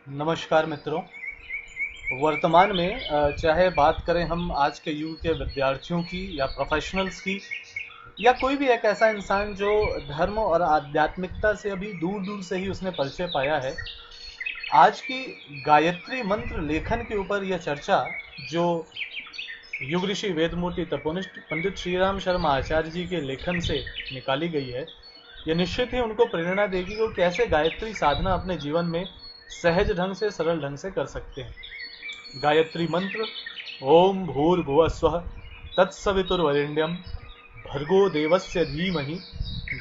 नमस्कार मित्रों। वर्तमान में चाहे बात करें हम आज के युग के विद्यार्थियों की या प्रोफेशनल्स की या कोई भी एक ऐसा इंसान जो धर्म और आध्यात्मिकता से अभी दूर दूर से ही उसने परिचय पाया है, आज की गायत्री मंत्र लेखन के ऊपर यह चर्चा जो युग ऋषि वेदमूर्ति तपोनिष्ठ पंडित श्रीराम शर्मा आचार्य जी के लेखन से निकाली गई है, यह निश्चित ही उनको प्रेरणा देगी कि वो कैसे गायत्री साधना अपने जीवन में सहज ढंग से सरल ढंग से कर सकते हैं। गायत्री मंत्र ओम भूर्भुवः स्वः तत्सवितुर्वरेण्यं भर्गो देवस्य धीमहि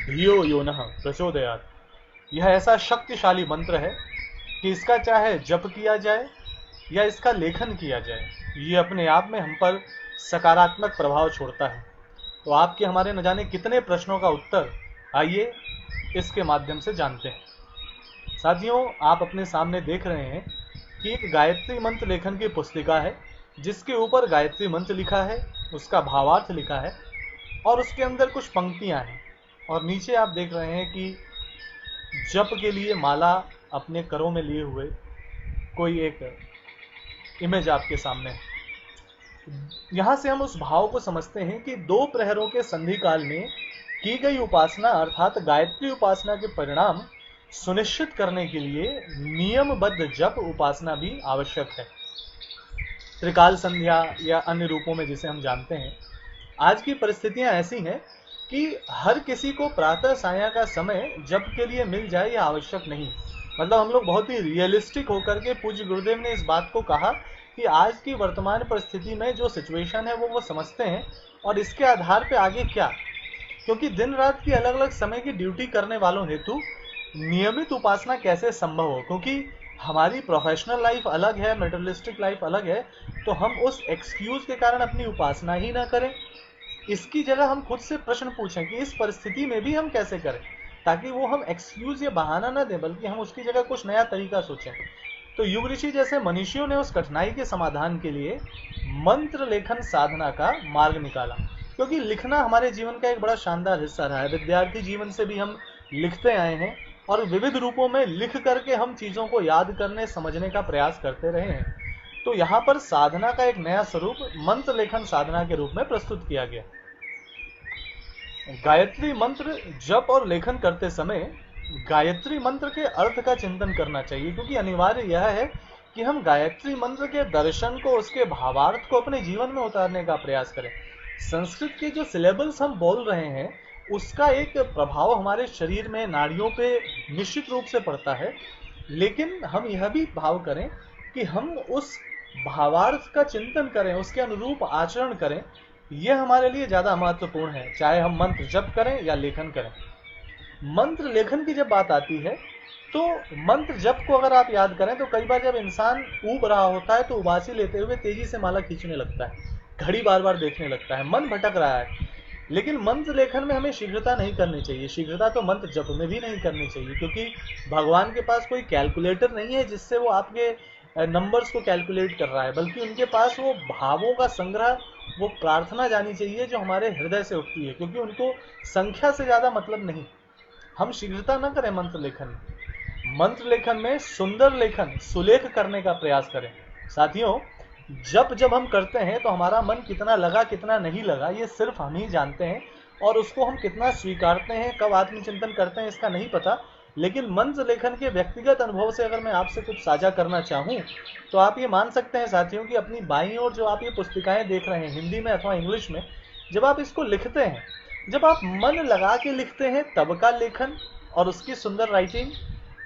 धियो यो नः प्रचोदयात्। यह ऐसा शक्तिशाली मंत्र है कि इसका चाहे जप किया जाए या इसका लेखन किया जाए, ये अपने आप में हम पर सकारात्मक प्रभाव छोड़ता है। तो आपके हमारे न जाने कितने प्रश्नों का उत्तर आइए इसके माध्यम से जानते हैं। साथियों, आप अपने सामने देख रहे हैं कि एक गायत्री मंत्र लेखन की पुस्तिका है जिसके ऊपर गायत्री मंत्र लिखा है, उसका भावार्थ लिखा है और उसके अंदर कुछ पंक्तियां हैं। और नीचे आप देख रहे हैं कि जप के लिए माला अपने करों में लिए हुए कोई एक इमेज आपके सामने है। यहां से हम उस भाव को समझते हैं कि दो प्रहरों के संधि काल में की गई उपासना अर्थात गायत्री उपासना के परिणाम सुनिश्चित करने के लिए नियमबद्ध जप उपासना भी आवश्यक है। त्रिकाल संध्या या अन्य रूपों में जिसे हम जानते हैं, आज की परिस्थितियां ऐसी हैं कि हर किसी को प्रातः साया का समय जप के लिए मिल जाए यह आवश्यक नहीं। मतलब हम लोग बहुत ही रियलिस्टिक होकर के पूज्य गुरुदेव ने इस बात को कहा कि आज की वर्तमान परिस्थिति में जो सिचुएशन है वो समझते हैं और इसके आधार पे आगे क्या, क्योंकि दिन रात की अलग अलग समय की ड्यूटी करने वालों हेतु नियमित उपासना कैसे संभव हो, क्योंकि हमारी प्रोफेशनल लाइफ अलग है, मेटेरियलिस्टिक लाइफ अलग है। तो हम उस एक्सक्यूज के कारण अपनी उपासना ही ना करें, इसकी जगह हम खुद से प्रश्न पूछें कि इस परिस्थिति में भी हम कैसे करें, ताकि वो हम एक्सक्यूज या बहाना ना दें बल्कि हम उसकी जगह कुछ नया तरीका सोचें। तो युग ऋषि जैसे मनीषियों ने उस कठिनाई के समाधान के लिए मंत्र लेखन साधना का मार्ग निकाला, क्योंकि लिखना हमारे जीवन का एक बड़ा शानदार हिस्सा रहा है। विद्यार्थी जीवन से भी हम लिखते आए हैं और विविध रूपों में लिख करके हम चीजों को याद करने समझने का प्रयास करते रहे हैं। तो यहाँ पर साधना का एक नया स्वरूप मंत्र लेखन साधना के रूप में प्रस्तुत किया गया। गायत्री मंत्र जप और लेखन करते समय गायत्री मंत्र के अर्थ का चिंतन करना चाहिए, क्योंकि अनिवार्य यह है कि हम गायत्री मंत्र के दर्शन को, उसके भावार्थ को अपने जीवन में उतारने का प्रयास करें। संस्कृत के जो सिलेबल्स हम बोल रहे हैं उसका एक प्रभाव हमारे शरीर में, नाड़ियों पे निश्चित रूप से पड़ता है, लेकिन हम यह भी भाव करें कि हम उस भावार्थ का चिंतन करें, उसके अनुरूप आचरण करें। यह हमारे लिए ज्यादा महत्वपूर्ण है, चाहे हम मंत्र जप करें या लेखन करें। मंत्र लेखन की जब बात आती है तो मंत्र जप को अगर आप याद करें तो कई बार जब इंसान ऊब रहा होता है तो उबासी लेते हुए तेजी से माला खींचने लगता है, घड़ी बार बार देखने लगता है, मन भटक रहा है। लेकिन मंत्र लेखन में हमें शीघ्रता नहीं करनी चाहिए। शीघ्रता तो मंत्र जप में भी नहीं करनी चाहिए, क्योंकि भगवान के पास कोई कैलकुलेटर नहीं है जिससे वो आपके नंबर्स को कैलकुलेट कर रहा है, बल्कि उनके पास वो भावों का संग्रह, वो प्रार्थना जानी चाहिए जो हमारे हृदय से उठती है, क्योंकि उनको संख्या से ज्यादा मतलब नहीं। हम शीघ्रता न करें मंत्र लेखन में। मंत्र लेखन में सुंदर लेखन, सुलेख करने का प्रयास करें। साथियों, जब हम करते हैं तो हमारा मन कितना लगा कितना नहीं लगा ये सिर्फ हम ही जानते हैं, और उसको हम कितना स्वीकारते हैं, कब आत्मचिंतन करते हैं इसका नहीं पता। लेकिन मंत्र लेखन के व्यक्तिगत अनुभव से अगर मैं आपसे कुछ साझा करना चाहूं तो आप ये मान सकते हैं साथियों कि अपनी बाईं ओर जो आप ये पुस्तिकाएं देख रहे हैं हिंदी में अथवा इंग्लिश में, जब आप इसको लिखते हैं, जब आप मन लगा के लिखते हैं तब का लेखन और उसकी सुंदर राइटिंग,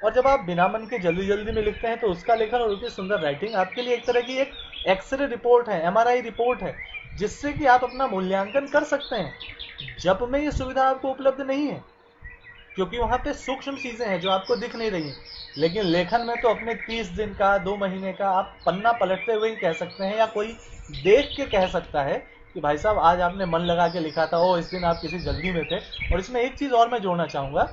और जब आप बिना मन के जल्दी जल्दी में लिखते हैं तो उसका लेखन और उसकी सुंदर राइटिंग आपके लिए एक तरह की एक एक्सरे रिपोर्ट है, एमआरआई रिपोर्ट है, जिससे कि आप अपना मूल्यांकन कर सकते हैं। जब में ये सुविधा आपको उपलब्ध नहीं है, क्योंकि वहां पे सूक्ष्म चीजें हैं जो आपको दिख नहीं रही। लेकिन लेखन में तो अपने 30 दिन का, 2 महीने का आप पन्ना पलटते हुए ही कह सकते हैं, या कोई देख के कह सकता है कि भाई साहब आज आपने मन लगा के लिखा था, ओ इस दिन आप किसी जल्दी में थे। और इसमें एक चीज और मैं जोड़ना चाहूंगा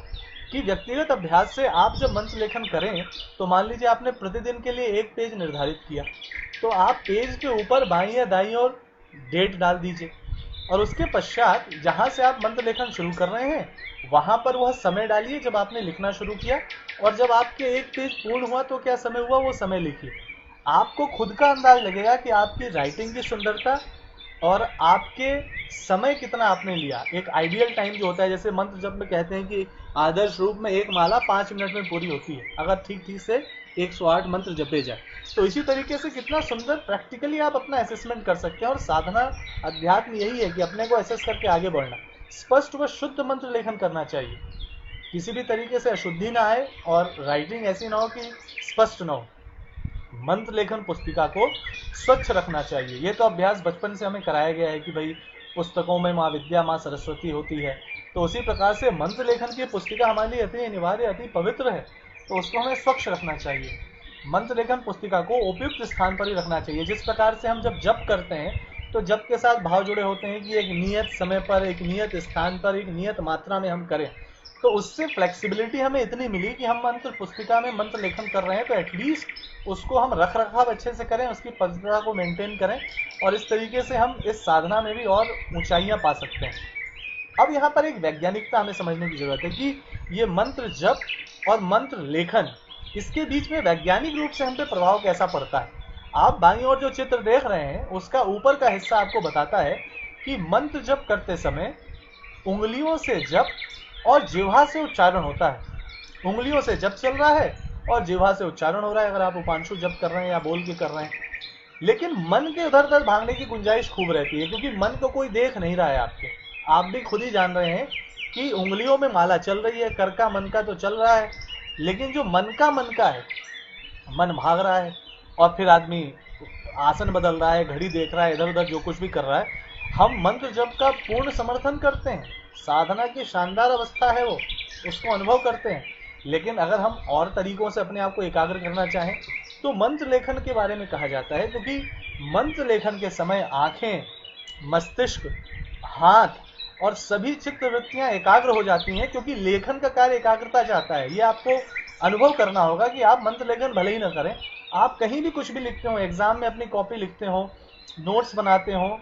कि व्यक्तिगत अभ्यास से आप जब मंत्र लेखन करें तो मान लीजिए आपने प्रतिदिन के लिए एक पेज निर्धारित किया, तो आप पेज के ऊपर बाईं या दाईं ओर डेट डाल दीजिए, और उसके पश्चात जहां से आप मंत्र लेखन शुरू कर रहे हैं वहां पर वह समय डालिए जब आपने लिखना शुरू किया, और जब आपके एक पेज पूर्ण हुआ तो क्या समय हुआ वो समय लिखिए। आपको खुद का अंदाज लगेगा कि आपकी राइटिंग की सुंदरता और आपके समय कितना आपने लिया। एक आइडियल टाइम जो होता है, जैसे मंत्र जब में कहते हैं कि आदर्श रूप में एक माला 5 मिनट में पूरी होती है अगर ठीक ठीक से 108 मंत्र जपे जाए। तो इसी तरीके से कितना सुंदर प्रैक्टिकली आप अपना असेसमेंट कर सकते हैं। और साधना अध्यात्म यही है कि अपने को असेस करके आगे बढ़ना। स्पष्ट व शुद्ध मंत्र लेखन करना चाहिए, किसी भी तरीके से अशुद्धि ना आए और राइटिंग ऐसी ना हो कि स्पष्ट ना हो। मंत्र लेखन पुस्तिका को स्वच्छ रखना चाहिए। ये तो अभ्यास बचपन से हमें कराया गया है कि भाई पुस्तकों में माँ विद्या माँ सरस्वती होती है, तो उसी प्रकार से मंत्र लेखन की पुस्तिका हमारे लिए अति अनिवार्य अति पवित्र है, तो उसको हमें स्वच्छ रखना चाहिए। मंत्र लेखन पुस्तिका को उपयुक्त स्थान पर ही रखना चाहिए। जिस प्रकार से हम जब जप करते हैं तो जप के साथ भाव जुड़े होते हैं कि एक नियत समय पर, एक नियत स्थान पर, एक नियत मात्रा में हम करें, तो उससे फ्लेक्सिबिलिटी हमें इतनी मिली कि हम मंत्र पुस्तिका में मंत्र लेखन कर रहे हैं तो एटलीस्ट उसको हम रख रखाव अच्छे से करें, उसकी पवित्रता को मेंटेन करें, और इस तरीके से हम इस साधना में भी और ऊंचाइयां पा सकते हैं। अब यहाँ पर एक वैज्ञानिकता हमें समझने की जरूरत है कि ये मंत्र जप और मंत्र लेखन, इसके बीच में वैज्ञानिक रूप से हम पे प्रभाव कैसा पड़ता है। आप बाईं ओर जो चित्र देख रहे हैं उसका ऊपर का हिस्सा आपको बताता है कि मंत्र जप करते समय उंगलियों से जप और जिह्वा से उच्चारण होता है। उंगलियों से जप चल रहा है और जिह्वा से उच्चारण हो रहा है, अगर आप उपांशु जप कर रहे हैं या बोल के कर रहे हैं। लेकिन मन के उधर उधर भागने की गुंजाइश खूब रहती है, क्योंकि मन को कोई देख नहीं रहा है आपके। आप भी खुद ही जान रहे हैं कि उंगलियों में माला चल रही है, कर का मन का तो चल रहा है, लेकिन जो मन का है, मन भाग रहा है और फिर आदमी आसन बदल रहा है, घड़ी देख रहा है, इधर उधर जो कुछ भी कर रहा है। हम मंत्र जप का पूर्ण समर्थन करते हैं, साधना की शानदार अवस्था है वो, उसको अनुभव करते हैं। लेकिन अगर हम और तरीकों से अपने आप को एकाग्र करना चाहें तो मंत्र लेखन के बारे में कहा जाता है, क्योंकि मंत्र लेखन के समय आंखें, मस्तिष्क, हाथ और सभी चित्त वृत्तियां एकाग्र हो जाती हैं, क्योंकि लेखन का कार्य एकाग्रता चाहता है। ये आपको अनुभव करना होगा कि आप मंत्र लेखन भले ही ना करें, आप कहीं भी कुछ भी लिखते हो, एग्जाम में अपनी कॉपी लिखते हो, नोट्स बनाते हो,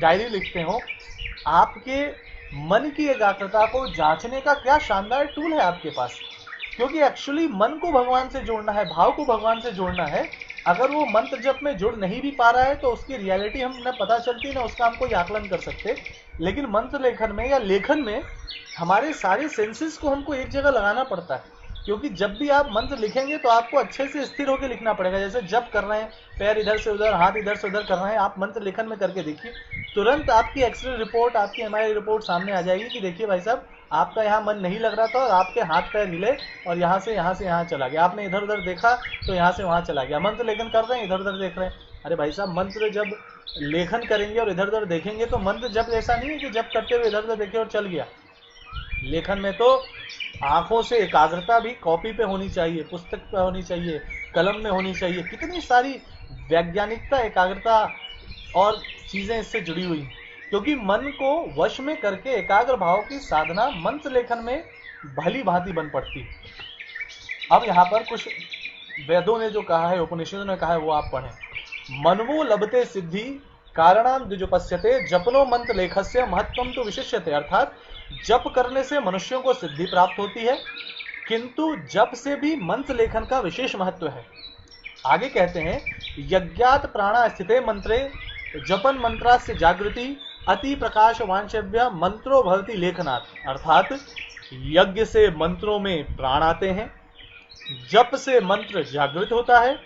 डायरी लिखते हो, आपके मन की एकाग्रता को जांचने का क्या शानदार टूल है आपके पास। क्योंकि एक्चुअली मन को भगवान से जोड़ना है, भाव को भगवान से जोड़ना है। अगर वो मंत्र जप में जुड़ नहीं भी पा रहा है तो उसकी रियलिटी हम न पता चलती, ना उसका हम कोई आकलन कर सकते। लेकिन मंत्र लेखन में या लेखन में हमारे सारे सेंसेस को हमको एक जगह लगाना पड़ता है, क्योंकि जब भी आप मंत्र लिखेंगे तो आपको अच्छे से स्थिर होकर लिखना पड़ेगा। जैसे जप कर रहे हैं, पैर इधर से उधर, हाथ इधर से उधर कर रहे हैं, आप मंत्र लेखन में करके देखिए, तुरंत आपकी एक्सरे रिपोर्ट, आपकी एमआरआई रिपोर्ट सामने आ जाएगी कि देखिए भाई साहब, आपका यहाँ मन नहीं लग रहा था और आपके हाथ पैर हिले और यहाँ से यहाँ चला गया, आपने इधर उधर देखा तो यहाँ से वहाँ चला गया। मंत्र लेखन कर रहे हैं, इधर उधर देख रहे हैं, अरे भाई साहब मंत्र जब लेखन करेंगे और इधर उधर देखेंगे तो मंत्र जब ऐसा नहीं है कि जब करते हुए इधर उधर देखे और चल गया। लेखन में तो आंखों से एकाग्रता भी कॉपी पे होनी चाहिए, पुस्तक पे होनी चाहिए, कलम में होनी चाहिए। कितनी सारी वैज्ञानिकता, एकाग्रता और चीजें इससे जुड़ी हुई हैं, क्योंकि मन को वश में करके एकाग्र भाव की साधना मंत्र लेखन में भली भांति बन पड़ती है। अब यहाँ पर कुछ वेदों ने जो कहा है, उपनिषदों ने कहा है, वो आप पढ़ें। मनवो लभते सिद्धि कारणाम द्विजुपस्यते जपनो मंत्र लेखस्य महत्वम तो विशिष्यते। अर्थात जप करने से मनुष्यों को सिद्धि प्राप्त होती है, किंतु जप से भी मंत्र लेखन का विशेष महत्व है। आगे कहते हैं, यज्ञात प्राणा स्थिते मंत्रे जपन मंत्रास्य जागृति अति प्रकाश वांछव्य मंत्रो भवति लेखनात्। अर्थात यज्ञ से मंत्रों में प्राण आते हैं, जप से मंत्र जागृत होता है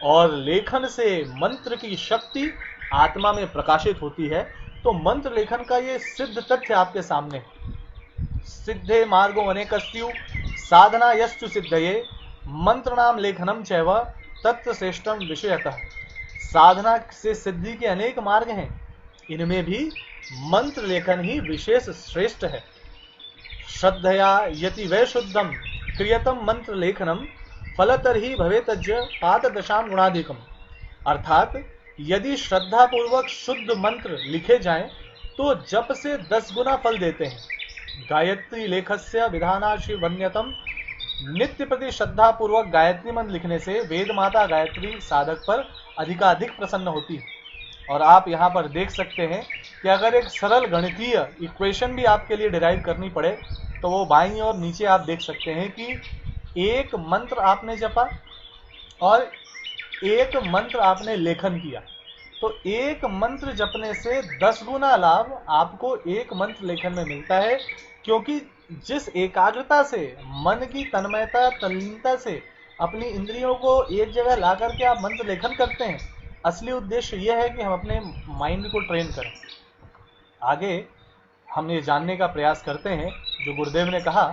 और लेखन से मंत्र की शक्ति आत्मा में प्रकाशित होती है। तो मंत्र लेखन का ये सिद्ध तथ्य आपके सामने। सिद्धे मार्गो अनेकस्यु साधना यस्तु सिद्धये मंत्रणाम लेखनम चैव तत्व श्रेष्ठम विषयतः। साधना से सिद्धि के अनेक मार्ग हैं, इनमें भी मंत्र लेखन ही विशेष श्रेष्ठ है। श्रद्धया यति वै शुद्धम क्रियतम मंत्र लेखनम फलतर्हि भवेतज्य पाददशाम गुणाधिकम। अर्थात यदि श्रद्धा पूर्वक शुद्ध मंत्र लिखे जाएं तो जप से 10 गुना फल देते हैं। गायत्री लेखस्य विधानाशि वन्यतम। नित्य प्रति श्रद्धा पूर्वक गायत्री मंत्र लिखने से वेद माता गायत्री साधक पर अधिकाधिक प्रसन्न होती है। और आप यहाँ पर देख सकते हैं कि अगर एक सरल गणितीय इक्वेशन भी आपके लिए डिराइव करनी पड़े तो वो बाईं और नीचे आप देख सकते हैं कि एक मंत्र आपने जपा और एक मंत्र आपने लेखन किया, तो एक मंत्र जपने से 10 गुना लाभ आपको एक मंत्र लेखन में मिलता है। क्योंकि जिस एकाग्रता से, मन की तन्मयता, तल्लीनता से अपनी इंद्रियों को एक जगह ला करके आप मंत्र लेखन करते हैं, असली उद्देश्य यह है कि हम अपने माइंड को ट्रेन करें। आगे हम ये जानने का प्रयास करते हैं जो गुरुदेव ने कहा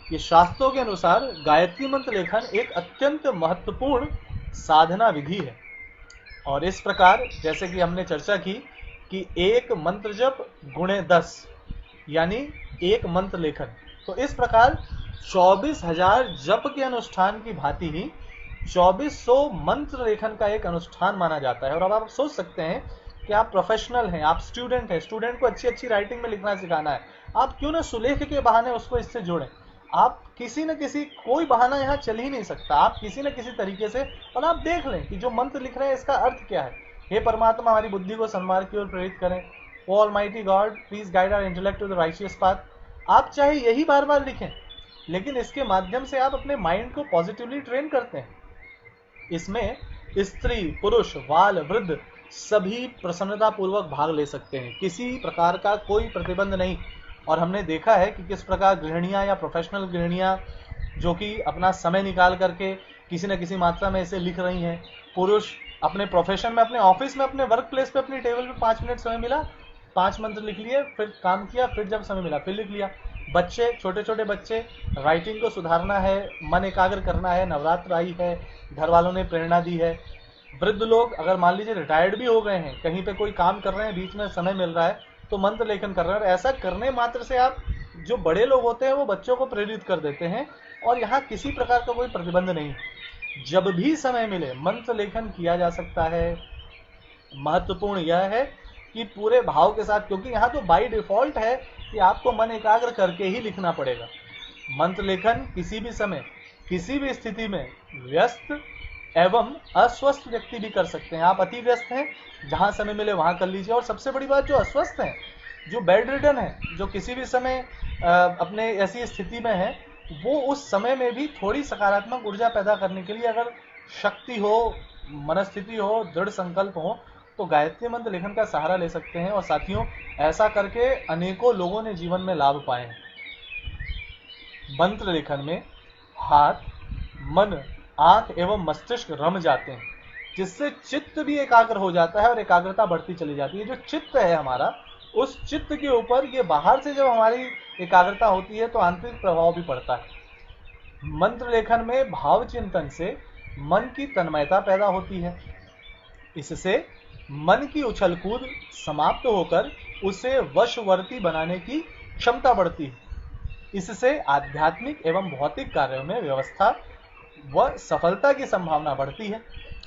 कि शास्त्रों के अनुसार गायत्री मंत्र लेखन एक अत्यंत महत्वपूर्ण साधना विधि है। और इस प्रकार जैसे कि हमने चर्चा की कि एक मंत्र जप गुणे 10 यानी एक मंत्र लेखन, तो इस प्रकार 24,000 जप के अनुष्ठान की भांति ही 2400 मंत्र लेखन का एक अनुष्ठान माना जाता है। और अब आप सोच सकते हैं कि आप प्रोफेशनल हैं, आप स्टूडेंट हैं, स्टूडेंट को अच्छी अच्छी राइटिंग में लिखना सिखाना है, आप क्यों ना सुलेख के बहाने उसको इससे जोड़ें। आप किसी न किसी, कोई बहाना यहाँ चल ही नहीं सकता, आप किसी न किसी तरीके से, और आप देख लें कि जो मंत्र लिख रहे हैं इसका अर्थ क्या है। हे परमात्मा हमारी बुद्धि को सन्मार्ग की ओर प्रेरित करें, O almighty God please guide our intellect to the righteous path. आप चाहे यही बार बार लिखें, लेकिन इसके माध्यम से आप अपने माइंड को पॉजिटिवली ट्रेन करते हैं। इसमें स्त्री, पुरुष, बाल, वृद्ध सभी प्रसन्नता पूर्वक भाग ले सकते हैं, किसी प्रकार का कोई प्रतिबंध नहीं। और हमने देखा है कि किस प्रकार गृहिणियां या प्रोफेशनल गृहिणियां जो कि अपना समय निकाल करके किसी न किसी मात्रा में इसे लिख रही हैं, पुरुष अपने प्रोफेशन में, अपने ऑफिस में, अपने वर्क प्लेस पे, अपनी टेबल पे 5 मिनट समय मिला, 5 मंत्र लिख लिए, फिर काम किया, फिर जब समय मिला फिर लिख लिया। बच्चे, छोटे छोटे बच्चे, राइटिंग को सुधारना है, मन एकाग्र करना है, नवरात्र आई है, घर वालों ने प्रेरणा दी है। वृद्ध लोग अगर मान लीजिए रिटायर्ड भी हो गए हैं, कहीं पे कोई काम कर रहे हैं, बीच में समय मिल रहा है, तो मंत्र लेखन कर रहे हैं। और ऐसा करने मात्र से आप, जो बड़े लोग होते हैं वो बच्चों को प्रेरित कर देते हैं, और यहाँ किसी प्रकार का कोई प्रतिबंध नहीं। जब भी समय मिले मंत्र लेखन किया जा सकता है। महत्वपूर्ण यह है कि पूरे भाव के साथ, क्योंकि यहाँ तो बाय डिफॉल्ट है कि आपको मन एकाग्र करके ही लिखना पड़ेगा। मंत्र लेखन किसी भी समय, किसी भी स्थिति में व्यस्त एवं अस्वस्थ व्यक्ति भी कर सकते हैं। आप अति व्यस्त हैं, जहां समय मिले वहां कर लीजिए। और सबसे बड़ी बात, जो अस्वस्थ हैं, जो बेड रिडन है, जो किसी भी समय अपने ऐसी स्थिति में है, वो उस समय में भी थोड़ी सकारात्मक ऊर्जा पैदा करने के लिए अगर शक्ति हो, मनस्थिति हो, दृढ़ संकल्प हो, तो गायत्री मंत्र लेखन का सहारा ले सकते हैं। और साथियों, ऐसा करके अनेकों लोगों ने जीवन में लाभ पाए हैं। मंत्र लेखन में हाथ, मन, आंख एवं मस्तिष्क रम जाते हैं, जिससे चित्त भी एकाग्र हो जाता है और एकाग्रता बढ़ती चली जाती है। जो चित्त है हमारा, उस चित्त के ऊपर ये बाहर से जब हमारी एकाग्रता होती है तो आंतरिक प्रभाव भी पड़ता है। मंत्र लेखन में भाव चिंतन से मन की तन्मयता पैदा होती है। इससे मन की उछल कूद समाप्त होकर उसे वशवर्ती बनाने की क्षमता बढ़ती है। इससे आध्यात्मिक एवं भौतिक कार्यों में व्यवस्था व सफलता की संभावना बढ़ती है।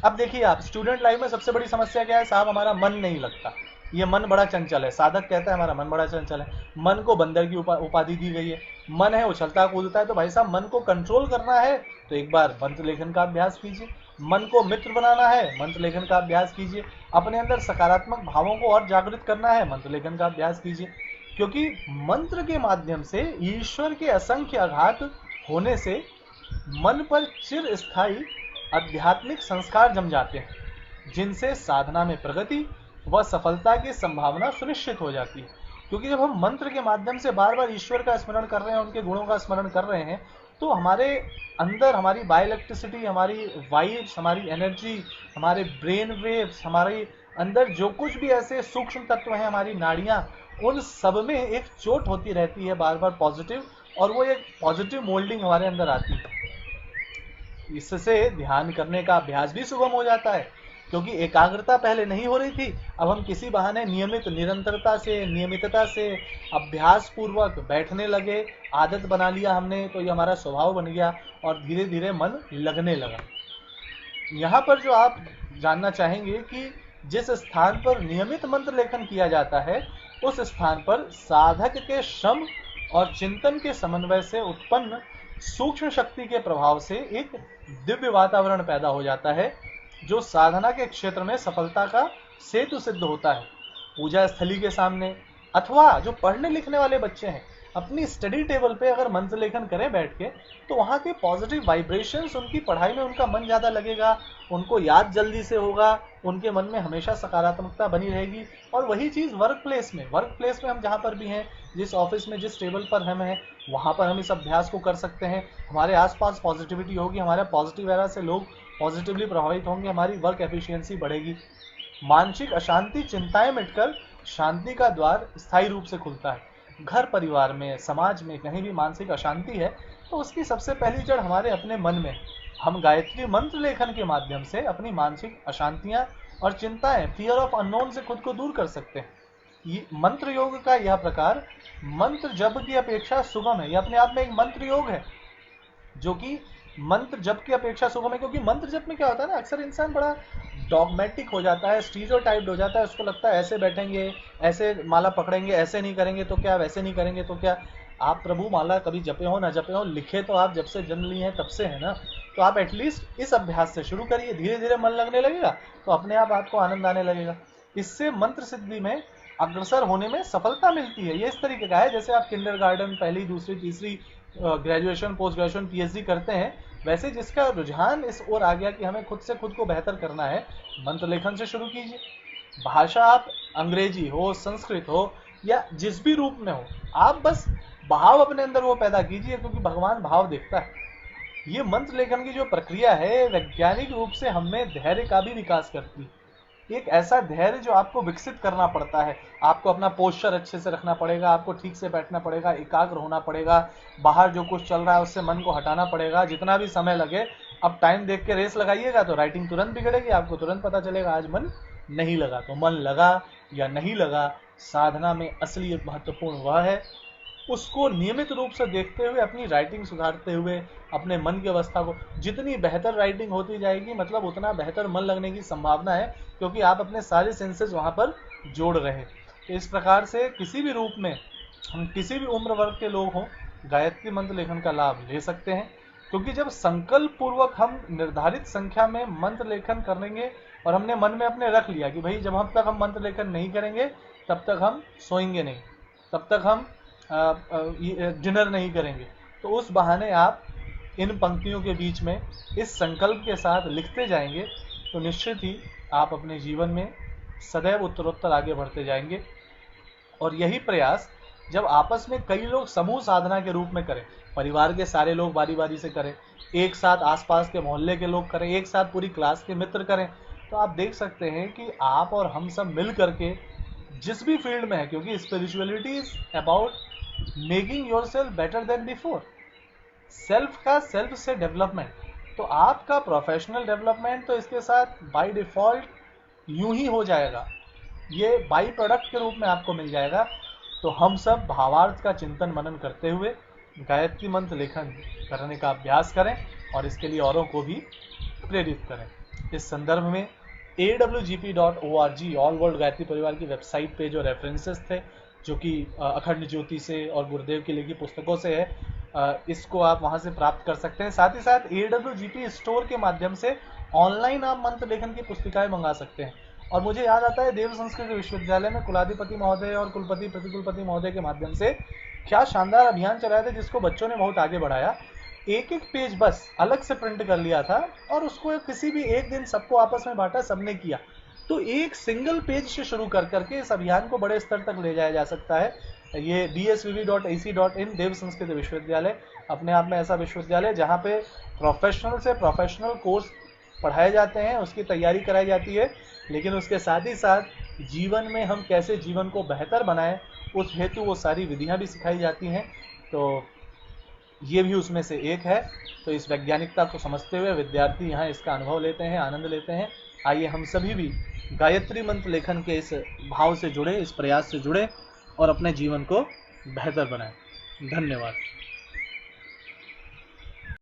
अब देखिए आप, स्टूडेंट लाइफ में सबसे बड़ी समस्या क्या है? साहब हमारा मन नहीं लगता, ये मन बड़ा चंचल है। साधक कहता है हमारा मन बड़ा चंचल है। मन को बंदर की उपाधि दी गई है। मन है, उछलता कूदता है। तो भाई साहब, मन को कंट्रोल करना है तो एक बार मंत्र लेखन का अभ्यास कीजिए। मन को मित्र बनाना है, मंत्र लेखन का अभ्यास कीजिए। अपने अंदर सकारात्मक भावों को और जागृत करना है, मंत्र लेखन का अभ्यास कीजिए। क्योंकि मंत्र के माध्यम से ईश्वर के असंख्य आघात होने से मन पर चिर स्थायी आध्यात्मिक संस्कार जम जाते हैं, जिनसे साधना में प्रगति व सफलता की संभावना सुनिश्चित हो जाती है। क्योंकि जब हम मंत्र के माध्यम से बार बार ईश्वर का स्मरण कर रहे हैं, उनके गुणों का स्मरण कर रहे हैं, तो हमारे अंदर हमारी बायोइलेक्ट्रिसिटी, हमारी वाइब्स, हमारी एनर्जी, हमारे ब्रेन वेव्स, हमारे अंदर जो कुछ भी ऐसे सूक्ष्म तत्व हैं, हमारी नाड़ियां, उन सब में एक चोट होती रहती है बार बार पॉजिटिव, और वो एक पॉजिटिव मोल्डिंग हमारे अंदर आती है। इससे ध्यान करने का अभ्यास भी सुगम हो जाता है। क्योंकि एकाग्रता पहले नहीं हो रही थी, अब हम किसी बहाने नियमित, निरंतरता से, नियमितता से अभ्यास पूर्वक बैठने लगे, आदत बना लिया हमने, तो ये हमारा स्वभाव बन गया और धीरे धीरे मन लगने लगा। यहाँ पर जो आप जानना चाहेंगे कि जिस स्थान पर नियमित मंत्र लेखन किया जाता है, उस स्थान पर साधक के श्रम और चिंतन के समन्वय से उत्पन्न सूक्ष्म शक्ति के प्रभाव से एक दिव्य वातावरण पैदा हो जाता है, जो साधना के क्षेत्र में सफलता का सेतु सिद्ध होता है। पूजा स्थली के सामने, अथवा जो पढ़ने लिखने वाले बच्चे हैं, अपनी स्टडी टेबल पे अगर मंत्र लेखन करें बैठ के, तो वहाँ के पॉजिटिव वाइब्रेशंस उनकी पढ़ाई में उनका मन ज़्यादा लगेगा, उनको याद जल्दी से होगा, उनके मन में हमेशा सकारात्मकता बनी रहेगी। और वही चीज़ वर्क प्लेस में हम जहाँ पर भी हैं, जिस ऑफिस में जिस टेबल पर हम हैं, वहाँ पर हम इस अभ्यास को कर सकते हैं। हमारे आसपास पॉजिटिविटी होगी, हमारे पॉजिटिव एरा से लोग पॉजिटिवली प्रभावित होंगे, हमारी वर्क एफिशिएंसी बढ़ेगी। मानसिक अशांति, चिंताएं मिटकर शांति का द्वार स्थायी रूप से खुलता है। घर परिवार में, समाज में कहीं भी मानसिक अशांति है तो उसकी सबसे पहली जड़ हमारे अपने मन में। हम गायत्री मंत्र लेखन के माध्यम से अपनी मानसिक अशांतियां और चिंताएं, फियर ऑफ अननोन से खुद को दूर कर सकते हैं। ये मंत्र योग का यह प्रकार मंत्र जप की अपेक्षा सुगम है। यह अपने आप में एक मंत्र योग है जो कि मंत्र जप की अपेक्षा सुगम है, क्योंकि मंत्र जप में क्या होता है ना, अक्सर इंसान बड़ा डॉगमेटिक हो जाता है, स्टीरियोटाइप्ड हो जाता है। उसको लगता है ऐसे बैठेंगे, ऐसे माला पकड़ेंगे, ऐसे नहीं करेंगे तो क्या, वैसे नहीं करेंगे तो क्या। आप प्रभु माला कभी जपे हो ना जपे हो, लिखे तो आप जब से जन्म लिए हैं तब से है ना। तो आप एटलीस्ट इस अभ्यास से शुरू करिए, धीरे धीरे मन लगने लगेगा तो अपने आप आपको आनंद आने लगेगा। इससे मंत्र सिद्धि में अग्रसर होने में सफलता मिलती है। ये इस तरीके का है जैसे आप किंडरगार्टन पहली, दूसरी, तीसरी, ग्रेजुएशन, पोस्ट ग्रेजुएशन, पीएचडी करते हैं, वैसे जिसका रुझान इस ओर आ गया कि हमें खुद से खुद को बेहतर करना है, मंत्र लेखन से शुरू कीजिए। भाषा आप अंग्रेजी हो, संस्कृत हो या जिस भी रूप में हो, आप बस भाव अपने अंदर वो पैदा कीजिए, क्योंकि भगवान भाव देखता है। ये मंत्र लेखन की जो प्रक्रिया है वैज्ञानिक रूप से हमें धैर्य का भी विकास करती है। एक ऐसा धैर्य जो आपको विकसित करना पड़ता है। आपको अपना पोस्चर अच्छे से रखना पड़ेगा, आपको ठीक से बैठना पड़ेगा, एकाग्र होना पड़ेगा, बाहर जो कुछ चल रहा है उससे मन को हटाना पड़ेगा, जितना भी समय लगे। अब टाइम देख के रेस लगाइएगा तो राइटिंग तुरंत बिगड़ेगी, आपको तुरंत पता चलेगा आज मन नहीं लगा। तो मन लगा या नहीं लगा, साधना में असली महत्वपूर्ण वह है। उसको नियमित रूप से देखते हुए, अपनी राइटिंग सुधारते हुए, अपने मन की अवस्था को, जितनी बेहतर राइटिंग होती जाएगी मतलब उतना बेहतर मन लगने की संभावना है, क्योंकि आप अपने सारे सेंसेस वहां पर जोड़ रहे हैं। तो इस प्रकार से किसी भी रूप में हम किसी भी उम्र वर्ग के लोग हों, गायत्री मंत्र लेखन का लाभ ले सकते हैं। क्योंकि जब संकल्प पूर्वक हम निर्धारित संख्या में मंत्र लेखन करेंगे और हमने मन में अपने रख लिया कि भाई जब तक हम मंत्र लेखन नहीं करेंगे तब तक हम सोएंगे नहीं, तब तक हम डिनर नहीं करेंगे, तो उस बहाने आप इन पंक्तियों के बीच में इस संकल्प के साथ लिखते जाएंगे तो निश्चित ही आप अपने जीवन में सदैव उत्तरोत्तर आगे बढ़ते जाएंगे। और यही प्रयास जब आपस में कई लोग समूह साधना के रूप में करें, परिवार के सारे लोग बारी बारी से करें, एक साथ आसपास के मोहल्ले के लोग करें, एक साथ पूरी क्लास के मित्र करें, तो आप देख सकते हैं कि आप और हम सब मिल करके जिस भी फील्ड में है, क्योंकि spirituality is about making yourself better than before, self का सेल्फ से डेवलपमेंट। तो आपका प्रोफेशनल डेवलपमेंट तो इसके साथ बाय डिफॉल्ट यूं ही हो जाएगा, ये बाई प्रोडक्ट के रूप में आपको मिल जाएगा। तो हम सब भावार्थ का चिंतन मनन करते हुए गायत्री मंत्र लेखन करने का अभ्यास करें और इसके लिए औरों को भी प्रेरित करें। इस संदर्भ में awgp.org ऑल वर्ल्ड गायत्री परिवार की वेबसाइट पे जो रेफरेंसेस थे, जो कि अखंड ज्योति से और गुरुदेव की लिखी पुस्तकों से है, इसको आप वहां से प्राप्त कर सकते हैं। साथ ही साथ AWGP स्टोर के माध्यम से ऑनलाइन आप मंत्र लेखन की पुस्तिकाएं मंगा सकते हैं। और मुझे याद आता है देव संस्कृत विश्वविद्यालय में कुलाधिपति महोदय और कुलपति प्रतिकुलपति महोदय के माध्यम से क्या शानदार अभियान चलाया था, जिसको बच्चों ने बहुत आगे बढ़ाया। एक एक पेज बस अलग से प्रिंट कर लिया था और उसको किसी भी एक दिन सबको आपस में बांटा, सबने किया। तो एक सिंगल पेज से शुरू कर करके इस अभियान को बड़े स्तर तक ले जाया जा सकता है। ये dsvv.ac.in देव संस्कृत विश्वविद्यालय अपने आप में ऐसा विश्वविद्यालय जहाँ पे प्रोफेशनल से प्रोफेशनल कोर्स पढ़ाए जाते हैं, उसकी तैयारी कराई जाती है, लेकिन उसके साथ ही साथ जीवन में हम कैसे जीवन को बेहतर बनाएं उस हेतु वो सारी विधियां भी सिखाई जाती हैं। तो ये भी उसमें से एक है। तो इस वैज्ञानिकता को समझते हुए विद्यार्थी यहाँ इसका अनुभव लेते हैं, आनंद लेते हैं। आइए हम सभी भी गायत्री मंत्र लेखन के इस भाव से जुड़े, इस प्रयास से जुड़े और अपने जीवन को बेहतर बनाएं। धन्यवाद।